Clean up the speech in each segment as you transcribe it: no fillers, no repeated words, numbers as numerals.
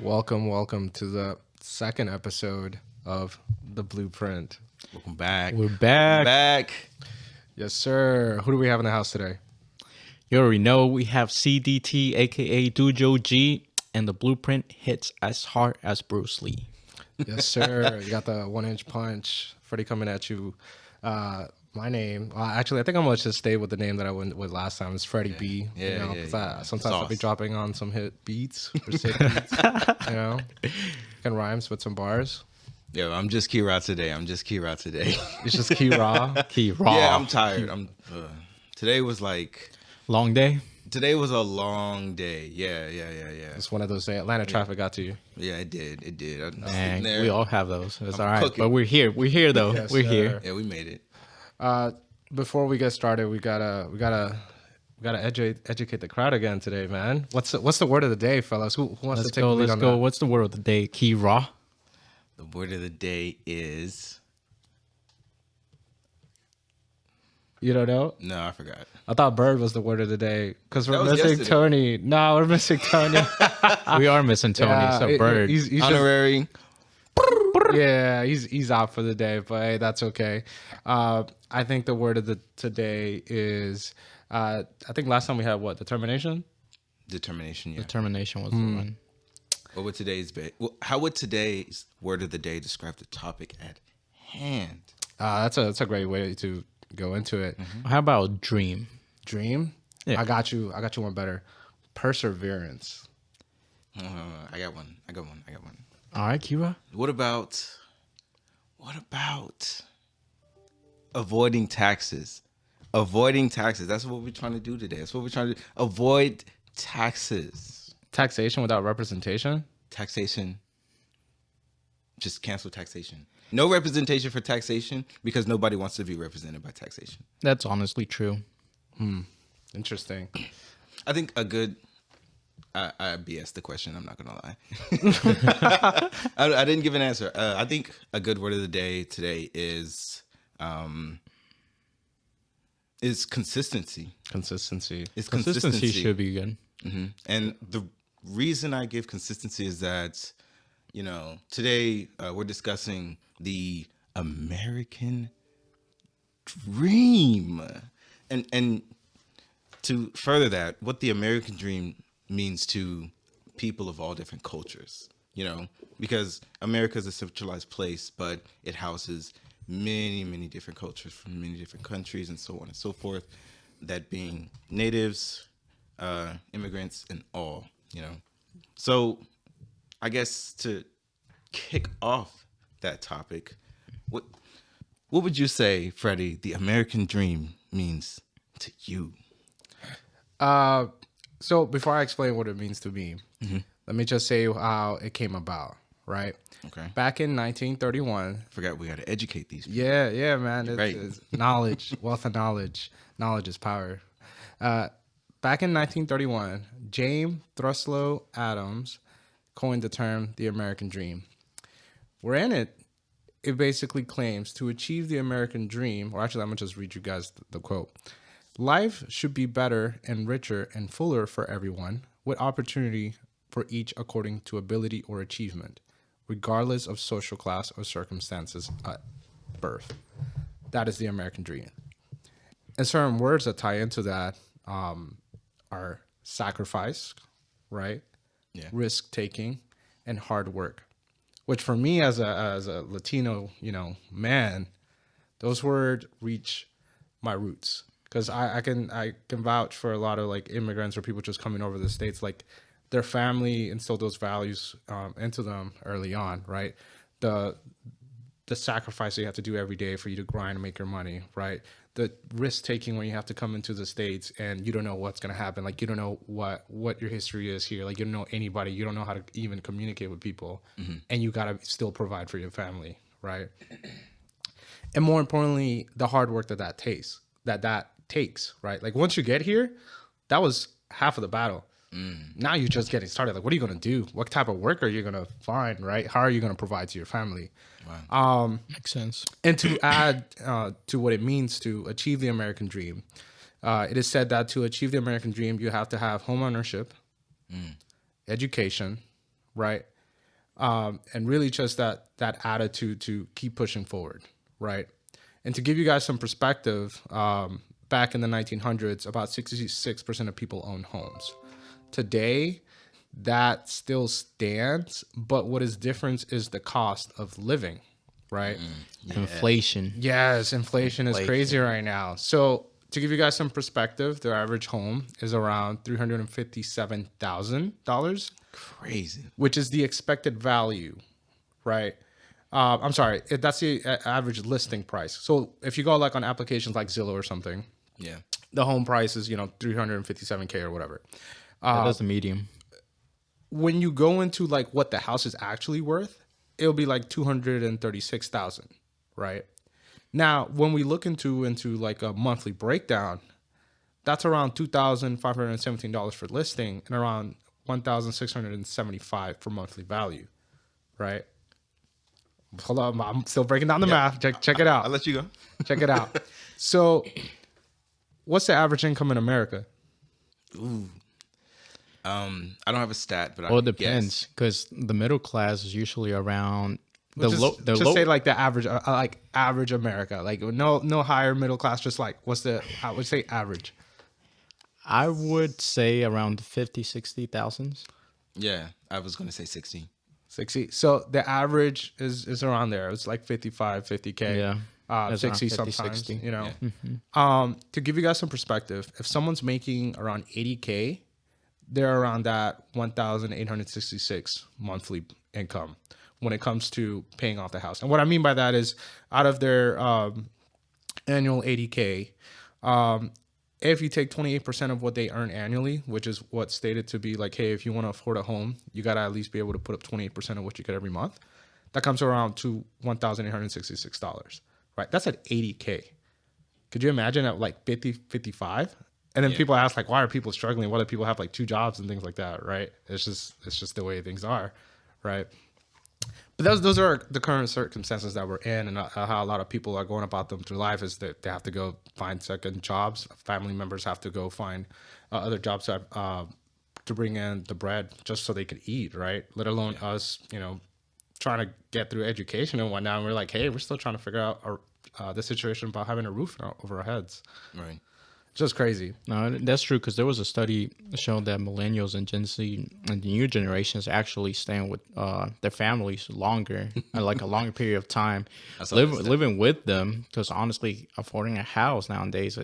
Welcome to the second episode of the BluePrint. Welcome back. We're back. Back. Yes, sir. Who do we have in the house today? You already know we have CDT, aka Dujo G, and the blueprint hits as hard as Bruce Lee. Yes, sir. You got the 1-inch punch. Freddie coming at you. My name, actually, I think I'm going to just stay with the name that I went with last time. It's Freddie B. Sometimes I'll be dropping on some hit beats or sick beats, can rhymes with some bars. Yo, I'm just Kira today. It's just Key Raw. Key Raw. Yeah, I'm tired. Today was long day. Today was a long day. Yeah. It's one of those days. Atlanta traffic got to you. Yeah, it did. I'm sitting Man, there. we all have those. It's all right. cooking. But we're here. We're here though. Yes, we're sir. here. Yeah, we made it. Before we get started, we gotta educate the crowd again today, man. What's the word of the day, fellas? Who wants Let's to take go. the lead Let's on go. that? What's the word of the day? Key Raw. The word of the day is... You don't know? No, I forgot. I thought bird was the word of the day because we're That was missing yesterday. Tony. No, we're missing Tony. We are missing Tony. Yeah, so bird. He's just, Honorary. yeah, he's out for the day, but hey, that's okay. I think the word of the today is. I think last time we had what, determination. Determination, yeah. Determination was the one. What would how would today's word of the day describe the topic at hand? That's a great way to go into it. How about dream? Dream. Yeah. I got you one better. Perseverance. I got one. All right, Kira. What about avoiding taxes? Avoiding taxes. That's what we're trying to do today. That's what we're trying to do. Avoid taxes. Taxation without representation. Taxation. Just cancel taxation. No representation for taxation because nobody wants to be represented by taxation. That's honestly true. Interesting. I think a good... I BS the question. I'm not gonna lie. I didn't give an answer. I think a good word of the day today is consistency. Consistency. It's Consistency should be good. And the reason I give consistency is that, today we're discussing the American dream, and to further that, what the American dream means to people of all different cultures, because America is a centralized place, but it houses many, many different cultures from many different countries and so on and so forth, that being natives, immigrants, and all, So I guess to kick off that topic, what would you say, Freddie, the American dream means to you? So before I explain what it means to me, let me just say how it came about, right? Okay. Back in 1931. Forgot we got to educate these people. Yeah, man. Right. It's knowledge, wealth of knowledge. Knowledge is power. Back in 1931, James Thurlow Adams coined the term the American dream. Wherein it basically claims to achieve the American dream, or actually, I'm going to just read you guys the quote. Life should be better and richer and fuller for everyone, with opportunity for each according to ability or achievement, regardless of social class or circumstances at birth. That is the American dream. And certain words that tie into that are sacrifice, right? Yeah. Risk-taking, and hard work. Which for me as a Latino, man, those words reach my roots. Because I can vouch for a lot of like immigrants or people just coming over the States, like their family instilled those values into them early on, right? The sacrifice that you have to do every day for you to grind and make your money, right? The risk taking when you have to come into the States and you don't know what's gonna happen, like you don't know what your history is here, like you don't know anybody, you don't know how to even communicate with people, and you gotta still provide for your family, right? And more importantly, the hard work that takes, right? Like once you get here, that was half of the battle. Now you're just getting started. Like, what are you going to do? What type of work are you going to find, right? How are you going to provide to your family? Wow. Makes sense. And to add to what it means to achieve the American dream, it is said that to achieve the American dream, you have to have home ownership, education, right? and really just that attitude to keep pushing forward, right? And to give you guys some perspective, back in the 1900s, about 66% of people owned homes. Today, that still stands, but what is different is the cost of living, right? Inflation. Yes, inflation is crazy right now. So to give you guys some perspective, their average home is around $357,000, Crazy. which is the expected value, right? I'm sorry, that's the average listing price. So if you go like on applications like Zillow or something, Yeah. the home price is 357K or whatever. That's the medium. When you go into like what the house is actually worth, it'll be like 236,000, right? Now, when we look into like a monthly breakdown, that's around $2,517 for listing and around $1,675 for monthly value, right? Hold on, I'm still breaking down the math. Check it out. I'll let you go. Check it out. So, what's the average income in America? I don't have a stat, but Well, it I depends because the middle class is usually around Just say like the average, like average America, like no higher middle class. Just like I would say average. I would say around 50, 60,000. Yeah, I was gonna say 60. 60. So the average is around there. It's like 55, 50K. Yeah. That's 60 around 50, sometimes, 60. To give you guys some perspective, if someone's making around 80K, they're around that 1,866 monthly income when it comes to paying off the house. And what I mean by that is out of their annual 80K, if you take 28% of what they earn annually, which is what's stated to be like, hey, if you want to afford a home, you got to at least be able to put up 28% of what you get every month. That comes around to $1,866, right? That's at 80K. Could you imagine at like 50, 55? And then people ask like, why are people struggling? Why do people have like two jobs and things like that, right? It's just the way things are, right? But those are the current circumstances that we're in, and how a lot of people are going about them through life is that they have to go find second jobs. Family members have to go find other jobs to bring in the bread just so they could eat, right? Let alone us, trying to get through education and whatnot. And we're like, hey, we're still trying to figure out the situation about having a roof over our heads. Right. Just crazy. No, that's true because there was a study showing that millennials and Gen Z and the new generations actually staying with their families longer, like a longer period of time, living with them. Because honestly, affording a house nowadays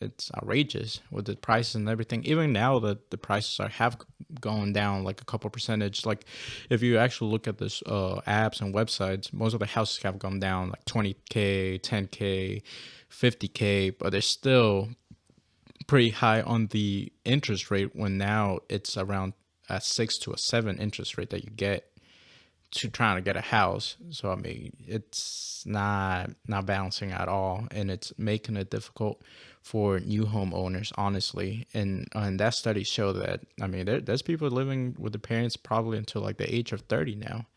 it's outrageous with the prices and everything. Even now, the prices have gone down like a couple percentage. Like if you actually look at this apps and websites, most of the houses have gone down like 20K, 10K, 50K, but they're still pretty high on the interest rate when now it's around a 6 to a 7 interest rate that you get to trying to get a house. So I mean, it's not balancing at all, and it's making it difficult for new homeowners, honestly. And that study showed that I mean, there's people living with their parents probably until like the age of 30 now.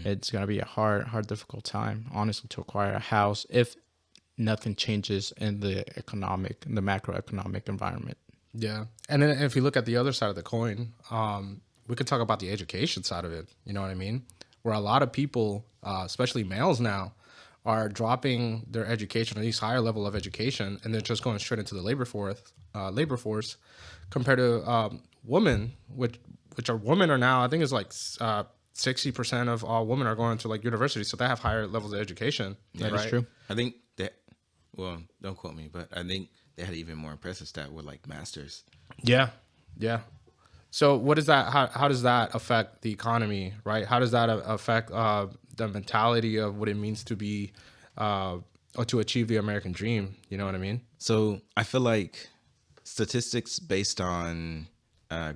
It's gonna be a hard, difficult time, honestly, to acquire a house if nothing changes in the macroeconomic environment. Yeah. And then if you look at the other side of the coin, we could talk about the education side of it. You know what I mean? Where a lot of people, especially males now, are dropping their education, or at least higher level of education, and they're just going straight into the labor force compared to women, which are women are now, I think it's like 60% of all women are going to like university. So they have higher levels of education. That is true. I think that, well, don't quote me, but I think they had even more impressive stat with like masters. Yeah. Yeah. So what is that? How does that affect the economy, right? How does that affect the mentality of what it means to be or to achieve the American dream? You know what I mean? So I feel like statistics based on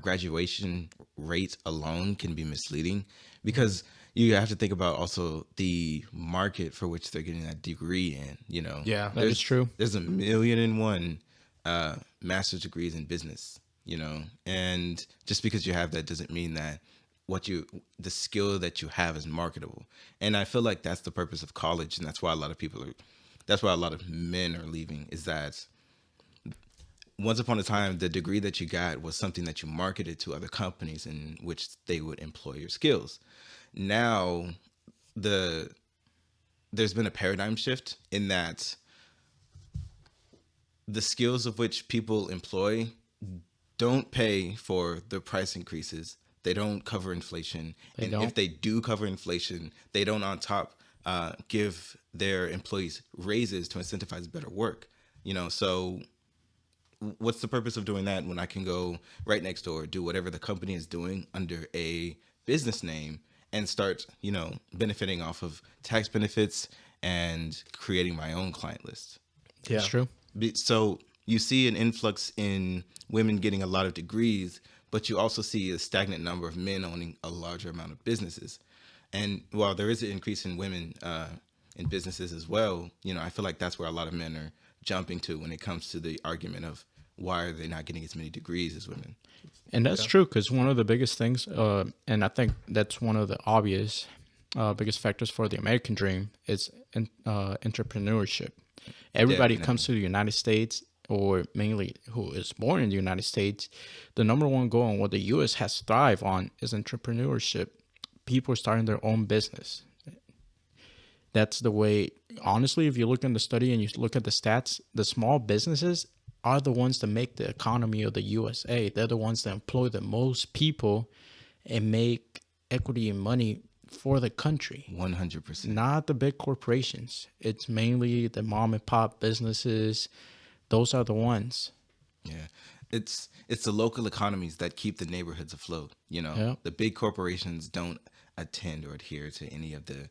graduation rates alone can be misleading because you have to think about also the market for which they're getting that degree in, Yeah, that is true. There's 1,000,001 master's degrees in business, and just because you have that doesn't mean that the skill that you have is marketable. And I feel like that's the purpose of college. And that's why a lot of men are leaving, is that once upon a time, the degree that you got was something that you marketed to other companies in which they would employ your skills. Now, the there's been a paradigm shift in that the skills of which people employ don't pay for the price increases. They don't cover inflation. They And don't. if they do cover inflation, they don't on top give their employees raises to incentivize better work. So what's the purpose of doing that when I can go right next door, do whatever the company is doing under a business name and start, benefiting off of tax benefits and creating my own client list? Yeah. It's true. So you see an influx in women getting a lot of degrees, but you also see a stagnant number of men owning a larger amount of businesses. And while there is an increase in women in businesses as well, I feel like that's where a lot of men are jumping to when it comes to the argument of why are they not getting as many degrees as women. And that's true, because one of the biggest things, and I think that's one of the obvious biggest factors for the American dream is entrepreneurship. Everybody Definitely. comes to the United States, or mainly who is born in the United States, the number one goal and what the U.S. has thrived on is entrepreneurship. People are starting their own business. That's the way, honestly, if you look in the study and you look at the stats, the small businesses are the ones that make the economy of the USA. They're the ones that employ the most people and make equity and money for the country. 100%. Not the big corporations. It's mainly the mom and pop businesses. Those are the ones. Yeah. It's the local economies that keep the neighborhoods afloat. Yeah. The big corporations don't attend or adhere to any of the,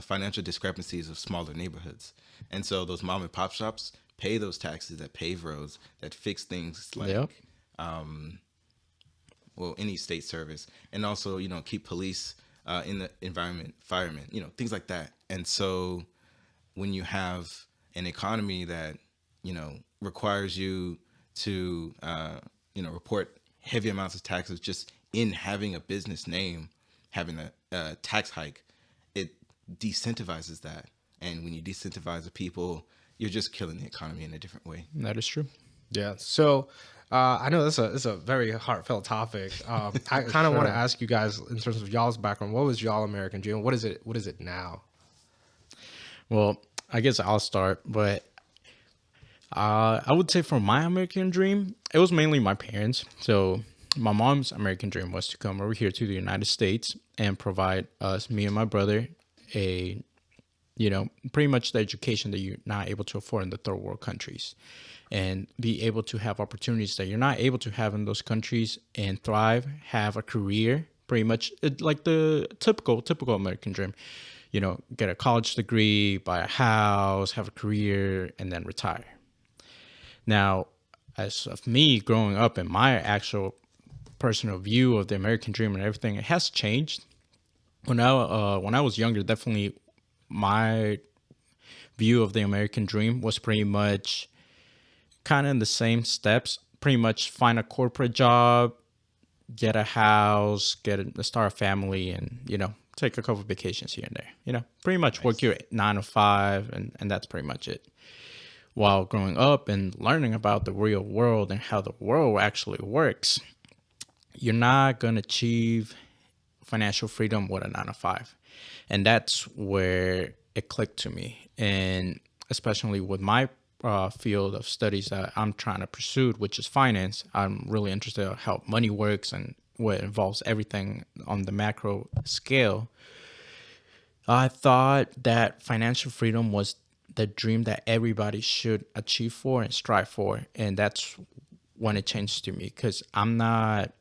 financial discrepancies of smaller neighborhoods. And so those mom and pop shops pay those taxes that pave roads, that fix things like, Yep. any state service, and also, keep police in the environment, firemen, things like that. And so when you have an economy that, requires you to, report heavy amounts of taxes just in having a business name, having a tax hike, it decentivizes that. And when you decentivize the people, you're just killing the economy in a different way. That is true. Yeah. So I know this is a very heartfelt topic. I kind of want to ask you guys in terms of y'all's background. What was y'all American dream? What is it? What is it now? Well, I guess I'll start, but I would say for my American dream, it was mainly my parents. So my mom's American dream was to come over here to the United States and provide us, me and my brother, a, pretty much the education that you're not able to afford in the third world countries, and be able to have opportunities that you're not able to have in those countries and thrive, have a career, pretty much like the typical American dream. Get a college degree, buy a house, have a career, and then retire. Now, as of me growing up and my actual personal view of the American dream and everything, it has changed. When I was younger, definitely my view of the American dream was pretty much kind of in the same steps. Pretty much find a corporate job, get a house, start a family, and take a couple of vacations here and there. Pretty much work your 9 to 5, and that's pretty much it. While growing up and learning about the real world and how the world actually works, you're not going to achieve financial freedom with a 9 to 5. And that's where it clicked to me. And especially with my field of studies that I'm trying to pursue, which is finance, I'm really interested in how money works and what involves everything on the macro scale. I thought that financial freedom was the dream that everybody should achieve for and strive for. And that's when it changed to me, because I'm not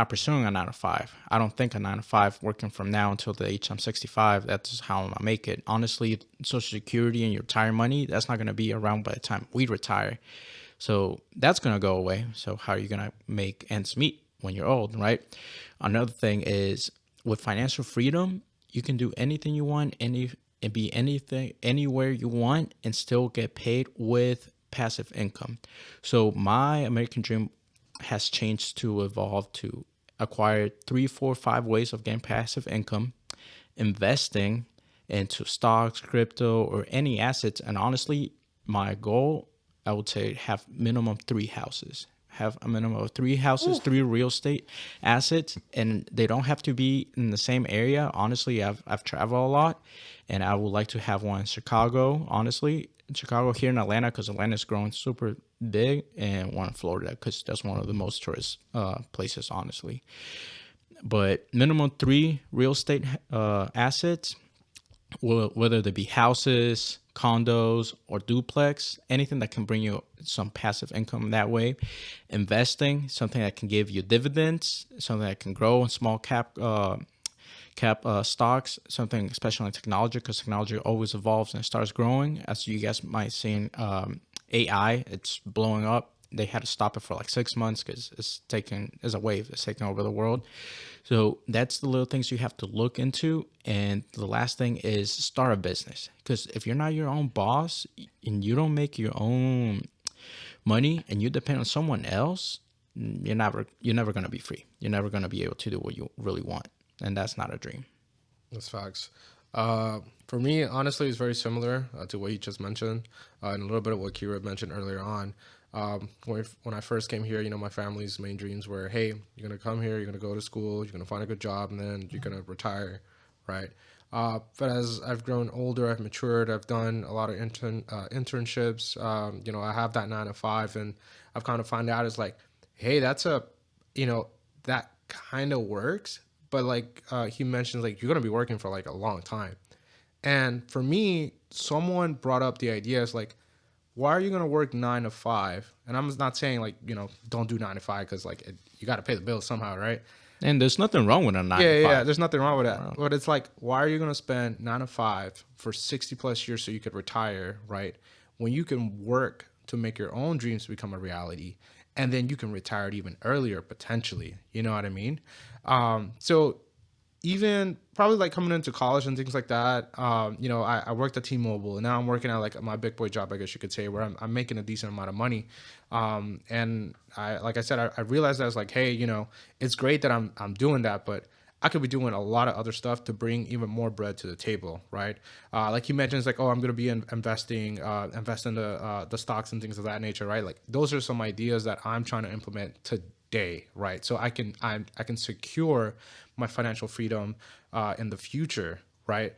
pursuing a 9 to 5. I don't think a 9 to 5 working from now until the age I'm 65, that's how I'm gonna make it. Honestly, Social Security and your retirement money, that's not gonna be around by the time we retire. So that's gonna go away. So how are you gonna make ends meet when you're old, right? Another thing is with financial freedom, you can do anything you want, and be anything anywhere you want, and still get paid with passive income. So my American dream has changed to evolve to acquire 3, 4, 5 ways of getting passive income, investing into stocks, crypto, or any assets. And honestly, my goal I would say have minimum 3 houses. Have a minimum of 3 houses, 3 real estate assets, and they don't have to be in the same area. Honestly, I've traveled a lot, and I would like to have one in Chicago. Honestly, in Chicago, here in Atlanta, because Atlanta's growing super big, and one in Florida because that's one of the most tourist places, honestly. But minimum 3 real estate assets, whether they be houses, condos, or duplex, anything that can bring you some passive income that way. Investing, something that can give you dividends, something that can grow in small cap stocks, something especially in technology, because technology always evolves and starts growing. As you guys might see, AI, it's blowing up. They had to stop it for like 6 months because it's a wave. It's taking over the world. So that's the little things you have to look into. And the last thing is start a business. Because if you're not your own boss and you don't make your own money and you depend on someone else, you're never going to be free. You're never going to be able to do what you really want. And that's not a dream. That's facts. For me, honestly, it's very similar to what you just mentioned, and a little bit of what Kira mentioned earlier on. When I first came here, my family's main dreams were, hey, you're going to come here, you're going to go to school, you're going to find a good job, and then you're going to retire, right? But as I've grown older, I've matured, I've done a lot of internships, I have that 9 to 5, and I've kind of found out it's like, hey, that kind of works, but like he mentions, like, you're going to be working for like a long time. And for me, someone brought up the idea, is like, why are you going to work 9 to 5? And I'm not saying like, don't do 9 to 5 because like you got to pay the bills somehow, right? And there's nothing wrong with a 9 to 5. Yeah, there's nothing wrong with that. But it's like, why are you going to spend 9 to 5 for 60 plus years so you could retire, right? When you can work to make your own dreams become a reality, and then you can retire it even earlier potentially. You know what I mean? So even probably like coming into college and things like that, I worked at T-Mobile, and now I'm working at like my big boy job, I guess you could say, where I'm making a decent amount of money. And I realized that I was like, hey, it's great that I'm doing that, but I could be doing a lot of other stuff to bring even more bread to the table, right? Like he mentions, like, oh, I'm going to be investing in the stocks and things of that nature, right? Like those are some ideas that I'm trying to implement today, right? So I can secure my financial freedom in the future, right?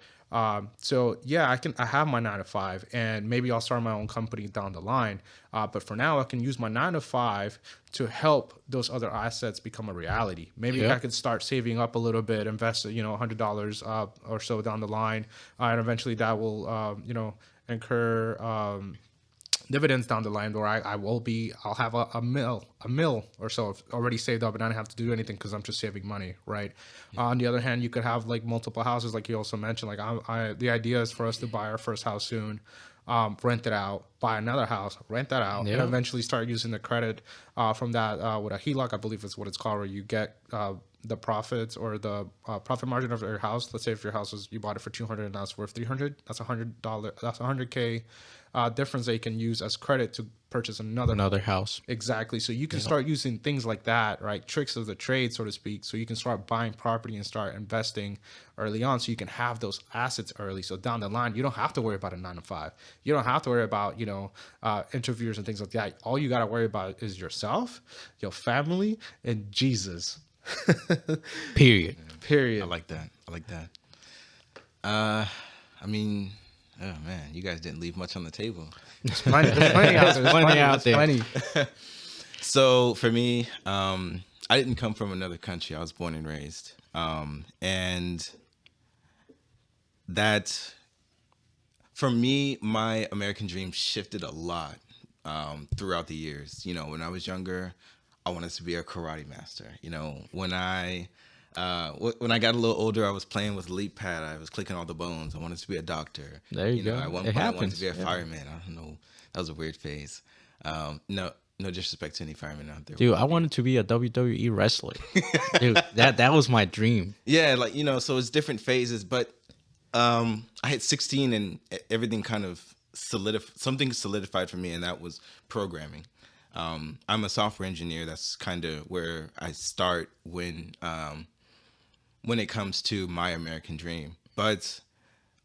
So yeah, I have my 9 to 5, and maybe I'll start my own company down the line. But for now, I can use my 9 to 5 to help those other assets become a reality. Maybe I could start saving up a little bit, invest, $100 or so down the line, and eventually that will, incur dividends down the line, or I'll have a mil or so already saved up, and I don't have to do anything because I'm just saving money, right? On the other hand, you could have like multiple houses, like you also mentioned. Like the idea is for us to buy our first house soon, rent it out, buy another house, rent that out, and eventually start using the credit from that with a HELOC, I believe is what it's called, where you get the profits or the profit margin of your house. Let's say if your house you bought it for $200 and now it's worth $300, that's $100. That's $100K difference that you can use as credit to purchase another house. Exactly. So you can start using things like that, right? Tricks of the trade, so to speak. So you can start buying property and start investing early on, so you can have those assets early. So down the line, you don't have to worry about a 9 to 5. You don't have to worry about interviews and things like that. All you got to worry about is yourself, your family, and Jesus. Period. I like that. I mean, oh man, you guys didn't leave much on the table. There's plenty out there. So for me, I didn't come from another country. I was born and raised, and that, for me, my American dream shifted a lot throughout the years. When I was younger, I wanted to be a karate master. When I got a little older, I was playing with a leap pad. I was clicking all the bones. I wanted to be a doctor. There you go. At one point, I wanted to be a fireman. I don't know. That was a weird phase. No disrespect to any firemen out there. Dude, I wanted to be a WWE wrestler. Dude, that was my dream. Yeah, so it's different phases. But I hit 16 and everything kind of something solidified for me, and that was programming. I'm a software engineer. That's kind of where I start when it comes to my American dream. But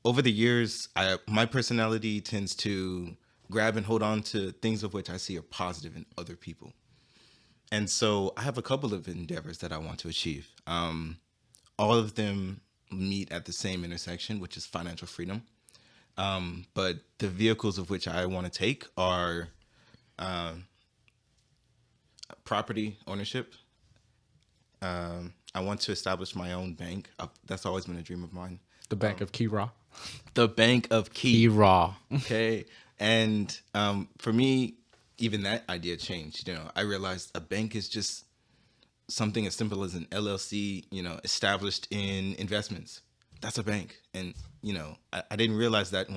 over the years, my personality tends to grab and hold on to things of which I see are positive in other people. And so I have a couple of endeavors that I want to achieve. All of them meet at the same intersection, which is financial freedom. But the vehicles of which I want to take are property ownership. I want to establish my own bank. That's always been a dream of mine. The Bank of Kira. The Bank of Key. Raw. Okay. And for me, even that idea changed. I realized a bank is just something as simple as an LLC, established in investments. That's a bank. And, I didn't realize that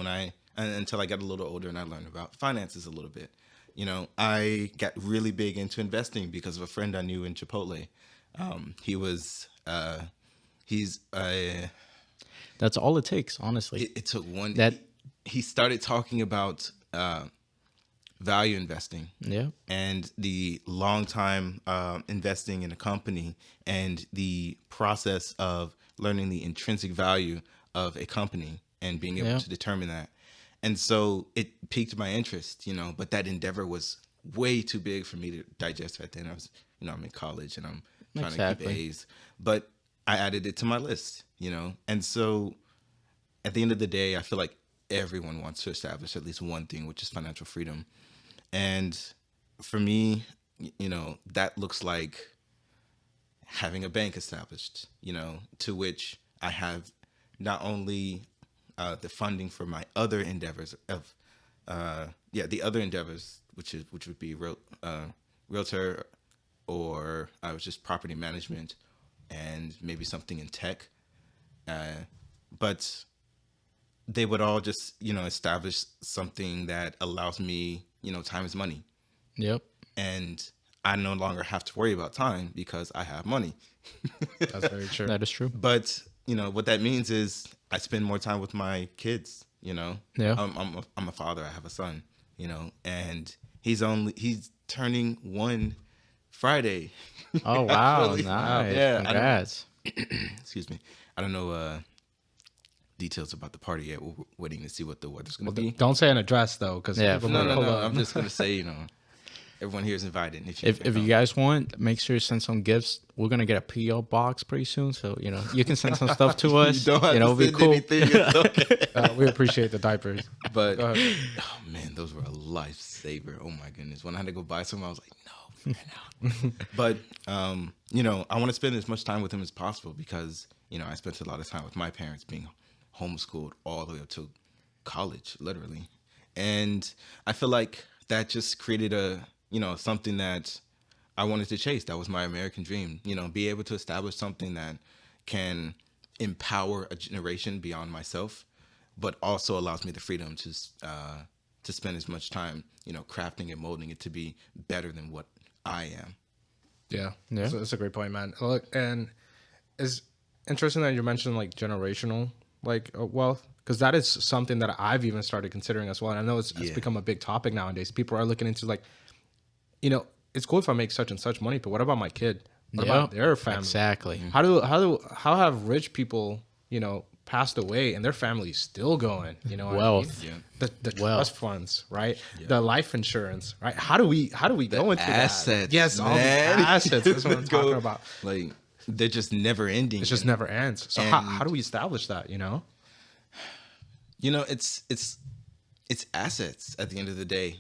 until I got a little older and I learned about finances a little bit. I got really big into investing because of a friend I knew in Chipotle. That's all it takes, honestly. It took one. That he started talking about value investing. Yeah. And the long time investing in a company and the process of learning the intrinsic value of a company and being able to determine that. And so it piqued my interest, but that endeavor was way too big for me to digest right then. I was, I'm in college and I'm trying to keep A's, but I added it to my list, and so at the end of the day, I feel like everyone wants to establish at least one thing, which is financial freedom. And for me, that looks like having a bank established, to which I have not only the funding for my other endeavors the other endeavors, which would be realtor, or I was just property management and maybe something in tech. But they would all just, establish something that allows me, time is money. Yep. And I no longer have to worry about time because I have money. That's very true. That is true. But, what that means is I spend more time with my kids, Yeah. I'm a father. I have a son, and he's turning 1 Friday. Oh, wow. Actually. Nice. Yeah. Congrats. Excuse me. I don't know details about the party yet. We're waiting to see what the weather's going to be. Don't say an address though, because Yeah, No. I'm just going to say, everyone here is invited. If you guys want, make sure you send some gifts. We're gonna get a PO box pretty soon, so you can send some stuff to us. You don't have to it'll be send cool. anything. It's okay. we appreciate the diapers. But Go ahead. oh man, those were a lifesaver. Oh my goodness. When I had to go buy some, I was like, no, man, no. But I want to spend as much time with him as possible because, I spent a lot of time with my parents being homeschooled all the way up to college, literally. And I feel like that just created something that I wanted to chase. That was my American dream, be able to establish something that can empower a generation beyond myself, but also allows me the freedom to spend as much time, crafting and molding it to be better than what I am. Yeah. Yeah. So that's a great point, man. Look, and it's interesting that you mentioned like generational wealth, because that is something that I've even started considering as well. And I know it's become a big topic nowadays. People are looking into it's cool if I make such and such money, but what about my kid? What about their family? Exactly. How have rich people, passed away and their family's still going? Wealth. Yeah. The trust funds, right? Yeah. The life insurance, right? How do we go into assets? That? Yes, all the assets. That's what I'm talking about. Like they're just never ending. It just never ends. So how do we establish that? It's assets at the end of the day.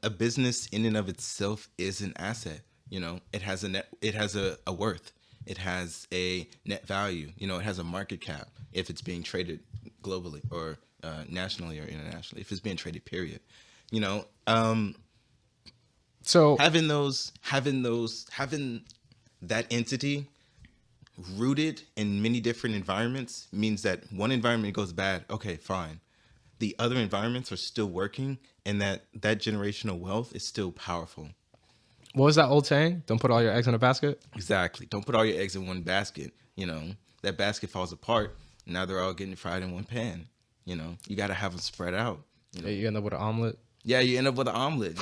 A business in and of itself is an asset. It has a worth. It has a net value. It has a market cap if it's being traded globally or nationally or internationally. If it's being traded, period. So having that entity rooted in many different environments means that one environment goes bad. Okay, fine. The other environments are still working, and that generational wealth is still powerful. What was that old saying? Don't put all your eggs in a basket? Exactly. Don't put all your eggs in one basket. That basket falls apart. Now they're all getting fried in one pan. You got to have them spread out. You end up with an omelet? Yeah, you end up with an omelet.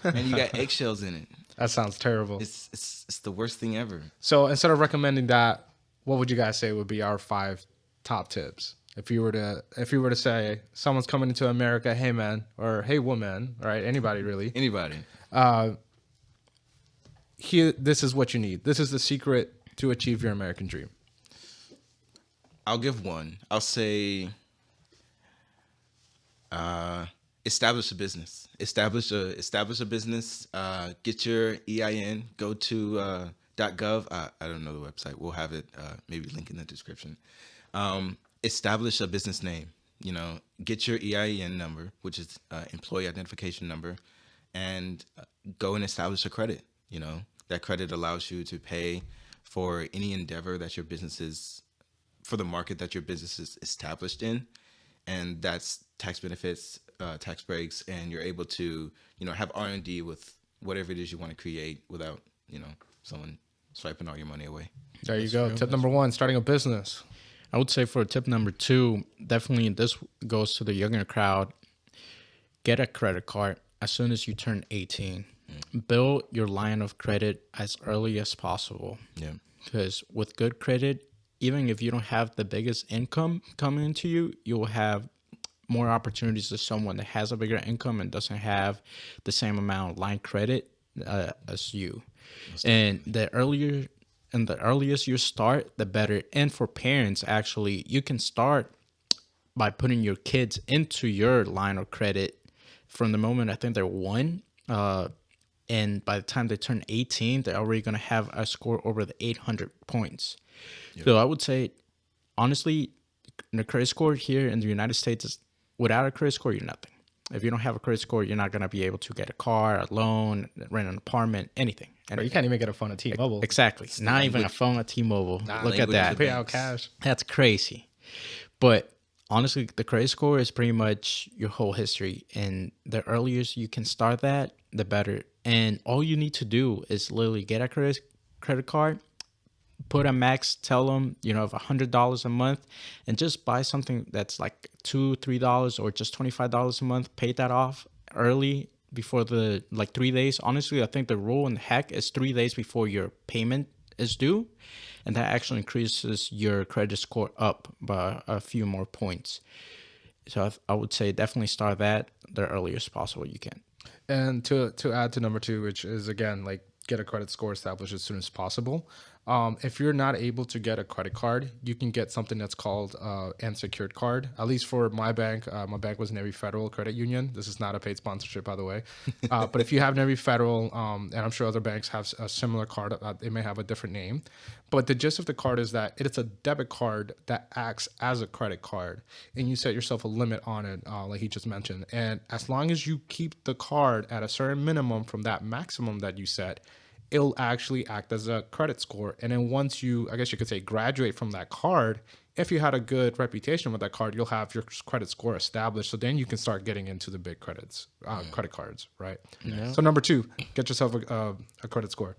And you got eggshells in it. That sounds terrible. It's the worst thing ever. So instead of recommending that, what would you guys say would be our 5 top tips? If you were to say someone's coming into America, hey man, or hey woman, right? Anybody really. Anybody. Here, this is what you need. This is the secret to achieve your American dream. I'll give one. I'll say establish a business. Establish a business. Get your EIN. Go to .gov. I don't know the website. We'll have it maybe link in the description. Establish a business name. You know, get your EIN number, which is employee identification number, and go and establish a credit. You know, that credit allows you to pay for any endeavor that your business is, for the market that your business is established in, and that's tax benefits, tax breaks, and you're able to, you know, have R&D with whatever it is you want to create without, you know, someone swiping all your money away. There you go. Tip number one: starting a business. I would say for tip number 2, definitely this goes to the younger crowd. Get a credit card as soon as you turn 18. Build your line of credit as early as possible. Yeah. Because with good credit, even if you don't have the biggest income coming into you, you'll have more opportunities to someone that has a bigger income and doesn't have the same amount of line credit as you. And the earliest you start, the better. And for parents, actually, you can start by putting your kids into your line of credit from the moment I think they're 1. And by the time they turn 18, they're already going to have a score over the 800 points. Yep. So I would say, honestly, the credit score here in the United States is, without a credit score, you're nothing. If you don't have a credit score, you're not going to be able to get a car, a loan, rent an apartment, anything. Or you can't even get a phone at T-Mobile. Exactly. Not even a phone at T-Mobile. Look at that. Pay out cash. That's crazy. But honestly, the credit score is pretty much your whole history. And the earlier you can start that, the better. And all you need to do is literally get a credit card, put a max, tell them, you know, of $100 a month, and just buy something that's like $2-3 or just $25 a month. Pay that off early before the 3 days. Honestly, I think the rule in the hack is 3 days before your payment is due, and that actually increases your credit score up by a few more points. So I would say definitely start that the earliest possible you can. And to add to number 2, which is again like get a credit score established as soon as possible. If you're not able to get a credit card, you can get something that's called unsecured card. At least for my bank was Navy Federal Credit Union. This is not a paid sponsorship, by the way. But if you have Navy Federal, and I'm sure other banks have a similar card, it may have a different name. But the gist of the card is that it's a debit card that acts as a credit card, and you set yourself a limit on it, like he just mentioned. And as long as you keep the card at a certain minimum from that maximum that you set, it'll actually act as a credit score. And then once you, I guess you could say, graduate from that card, if you had a good reputation with that card, you'll have your credit score established. So then you can start getting into the big credit cards, right? Yeah. So number 2, get yourself a credit score.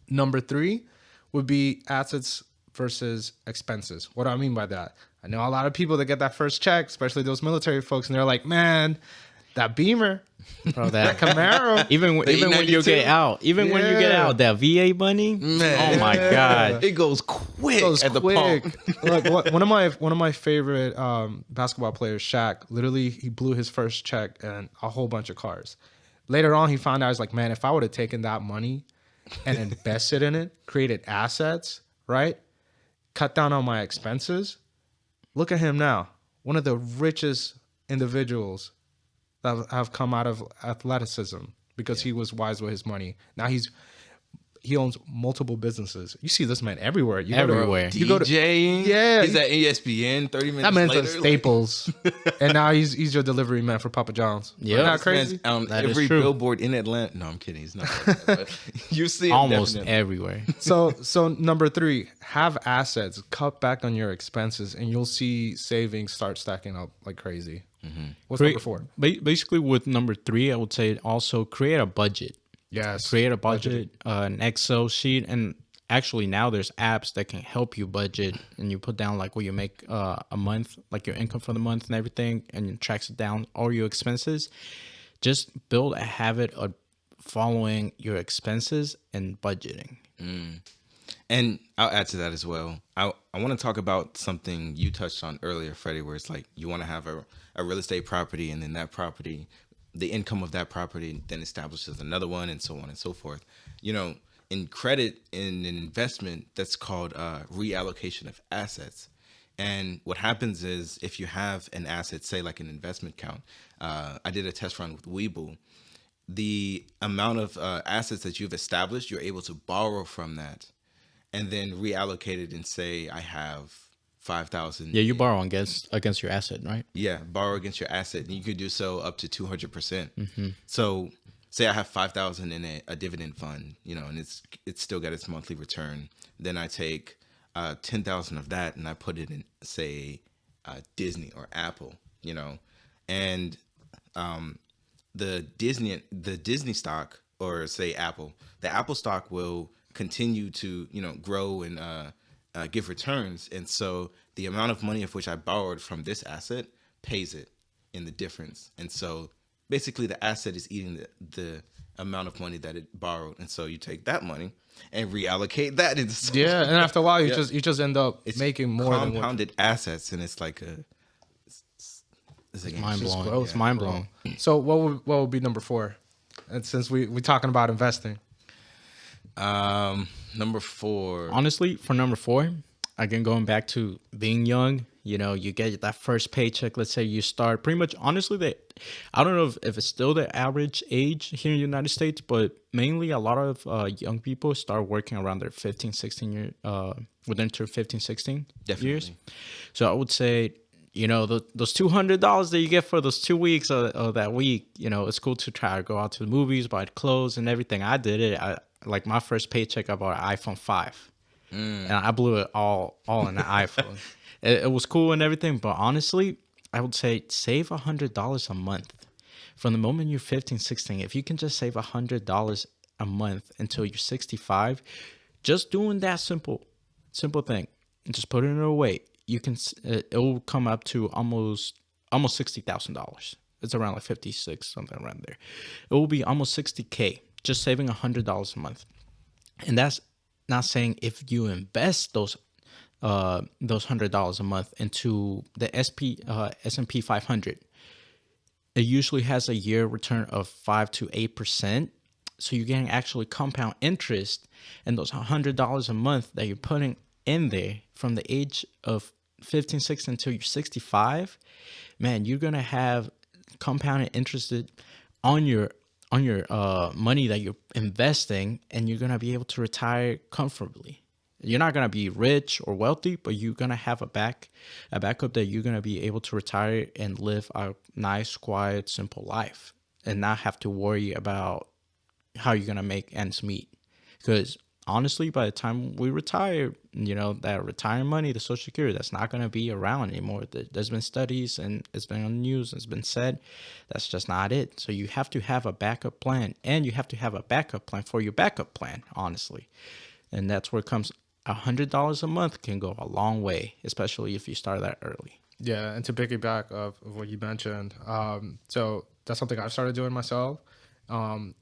Number 3 would be assets versus expenses. What do I mean by that? I know a lot of people that get that first check, especially those military folks, and they're like, man, that Beamer, bro, that Camaro, even when you get out, that VA money, man. Oh my God, it goes quick at the pump. Like one of my favorite basketball players, Shaq, literally he blew his first check and a whole bunch of cars. Later on, he found out, I was like, man, if I would have taken that money and invested in it, created assets, right, cut down on my expenses. Look at him now, one of the richest individuals that have come out of athleticism because he was wise with his money. Now he owns multiple businesses. You see this man everywhere. You go to DJing. Yeah, he's at ESPN. 30 minutes that man's later, at Staples, and now he's your delivery man for Papa John's. Yeah, not crazy. On every billboard in Atlanta. No, I'm kidding. He's not. Like that, but you see him almost definitely everywhere. So number 3, have assets. Cut back on your expenses, and you'll see savings start stacking up like crazy. Mm-hmm. What's number 4? Basically, with number 3, I would say also create a budget. Yes. Create a budget, an Excel sheet. And actually now there's apps that can help you budget, and you put down like what you make a month, like your income for the month and everything, and it tracks it down, all your expenses. Just build a habit of following your expenses and budgeting. And I'll add to that as well. I want to talk about something you touched on earlier, Freddie, where it's like you want to have a real estate property, and then that property, the income of that property then establishes another one, and so on and so forth. You know, in credit, in an investment, that's called reallocation of assets. And what happens is if you have an asset, say like an investment account, I did a test run with Webull. The amount of assets that you've established, you're able to borrow from that and then reallocate it and say, I have 5,000. Yeah, you borrow against your asset, right? Yeah, borrow against your asset. And you could do so up to 200%. So say I have 5,000 in a dividend fund, you know, and it's still got its monthly return. Then I take 10,000 of that and I put it in, say, Disney or Apple, you know, and the Disney stock, or say Apple, the Apple stock will continue to, you know, grow and give returns. And so the amount of money of which I borrowed from this asset pays it in the difference. And so basically the asset is eating the amount of money that it borrowed. And so you take that money and reallocate that into something. Yeah, and after a while, you just end up making more than what compounded assets, and it's like it's Mind just blowing. growth, It's mind blowing. So what would be number 4? And since we talking about investing, Number 4. Honestly, for number 4, again, going back to being young, you know, you get that first paycheck. Let's say you start pretty much, honestly, I don't know if it's still the average age here in the United States, but mainly a lot of young people start working around their 15, 16 year, within their 15, 16 years. So I would say, you know, those $200 that you get for those 2 weeks of that week, you know, it's cool to try to go out to the movies, buy clothes and everything. I did it. Like my first paycheck, I bought an iPhone 5. And I blew it all in the iPhone. It was cool and everything, but honestly, I would say save $100 a month. From the moment you're 15, 16, if you can just save $100 a month until you're 65, just doing that simple thing, and just putting it away, you can. It will come up to almost $60,000. It's around like 56, something around there. It will be almost $60K just saving $100 a month, and that's not saying if you invest those $100 a month into the S&P 500, it usually has a year return of 5 to 8%. So you're getting actually compound interest, and those $100 a month that you're putting in there from the age of 15, 16 until you're 65, man, you're gonna have compounded interest on your money that you're investing, and you're gonna be able to retire comfortably. You're not gonna be rich or wealthy, but you're gonna have a backup that you're gonna be able to retire and live a nice, quiet, simple life, and not have to worry about how you're gonna make ends meet. Because honestly, by the time we retire, you know, that retirement money, the Social Security, that's not going to be around anymore. There's been studies and it's been on the news, it's been said, that's just not it. So you have to have a backup plan, and you have to have a backup plan for your backup plan, honestly. And that's where it comes. $100 a month can go a long way, especially if you start that early. yeah, and to piggyback of what you mentioned, so that's something I've started doing myself. And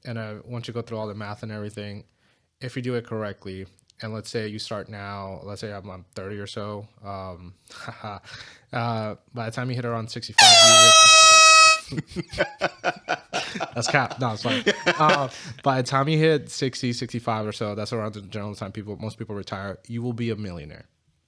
once you go through all the math and everything, if you do it correctly, and let's say you start now, let's say I'm 30 or so, by the time you hit around 65, that's cap. No, it's fine. By the time you hit 60, 65 or so, that's around the general time most people retire, you will be a millionaire.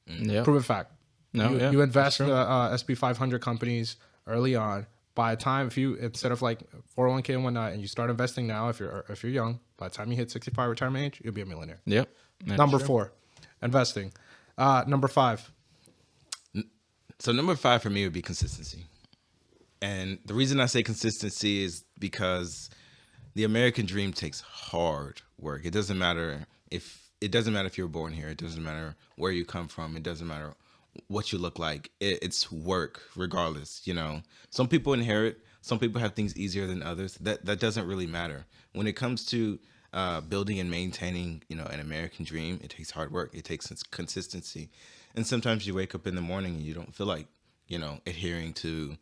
Yeah. Proven fact. No, You invest in the SP 500 companies early on. By the time, if you, instead of like 401k and whatnot, and you start investing now, if you're young, by the time you hit 65 retirement age, you'll be a millionaire. Yep. Number 4, investing. Number 5. So number 5 for me would be consistency. And the reason I say consistency is because the American dream takes hard work. It doesn't matter if you were born here. It doesn't matter where you come from. It doesn't matter what you look like. It's work regardless. You know, some people inherit, some people have things easier than others. That doesn't really matter. When it comes to building and maintaining, you know, an American dream, it takes hard work. It takes consistency. And sometimes you wake up in the morning and you don't feel like, you know, adhering to,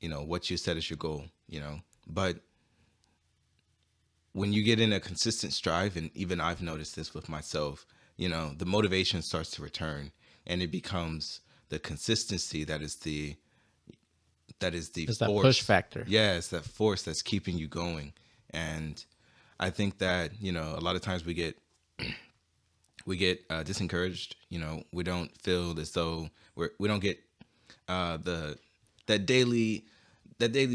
you know, what you set as your goal, you know, but when you get in a consistent strive, and even I've noticed this with myself, the motivation starts to return, and it becomes the consistency that is the It's force. that push factor. Yeah, it's that force that's keeping you going. And I think that, a lot of times we get disencouraged. We don't feel as though we don't get that daily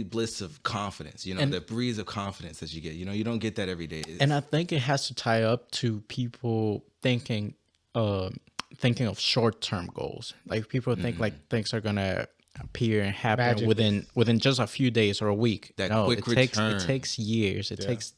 bliss of confidence, the breeze of confidence that you get. You don't get that every day. And I think it has to tie up to people thinking of short-term goals. Like people think like things are gonna appear and happen Magically. within just a few days or a week. That No, quick return. it takes years. It takes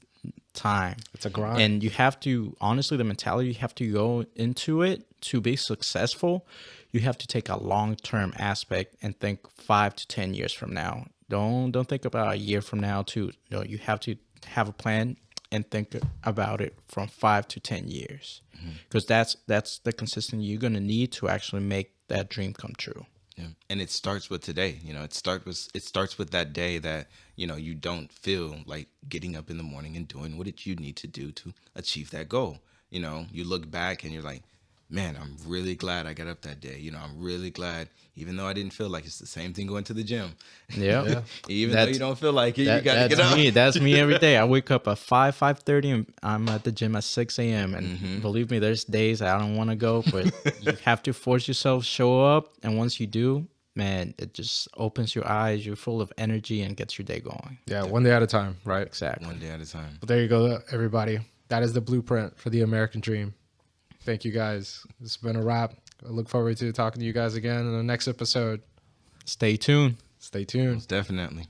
time. It's a grind. And you have to, honestly, the mentality you have to go into it to be successful. You have to take a long-term aspect and think 5 to 10 years from now. Don't think about a year from now too. No, you have to have a plan and think about it from 5 to 10 years, because that's the consistency you're going to need to actually make that dream come true. Yeah. And it starts with today. It starts with that day that, you don't feel like getting up in the morning and doing what you need to do to achieve that goal. You look back and you're like, man, I'm really glad I got up that day. I'm really glad, even though I didn't feel like it's the same thing going to the gym. Yeah. Even though you don't feel like it, you got to get up. That's me every day. I wake up at 5:30 and I'm at the gym at 6 a.m. And believe me, there's days I don't want to go, but you have to force yourself, show up. And once you do, man, it just opens your eyes. You're full of energy and gets your day going. Yeah, one day at a time, right? Exactly. One day at a time. But there you go, everybody. That is the blueprint for the American dream. Thank you, guys. This has been a wrap. I look forward to talking to you guys again in the next episode. Stay tuned. Stay tuned. Most definitely.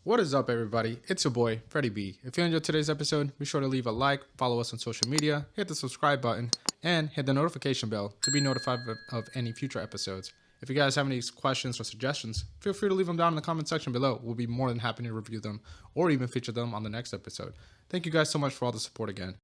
What is up, everybody? It's your boy, Freddie B. If you enjoyed today's episode, be sure to leave a like, follow us on social media, hit the subscribe button, and hit the notification bell to be notified of any future episodes. If you guys have any questions or suggestions, feel free to leave them down in the comment section below. We'll be more than happy to review them or even feature them on the next episode. Thank you guys so much for all the support again.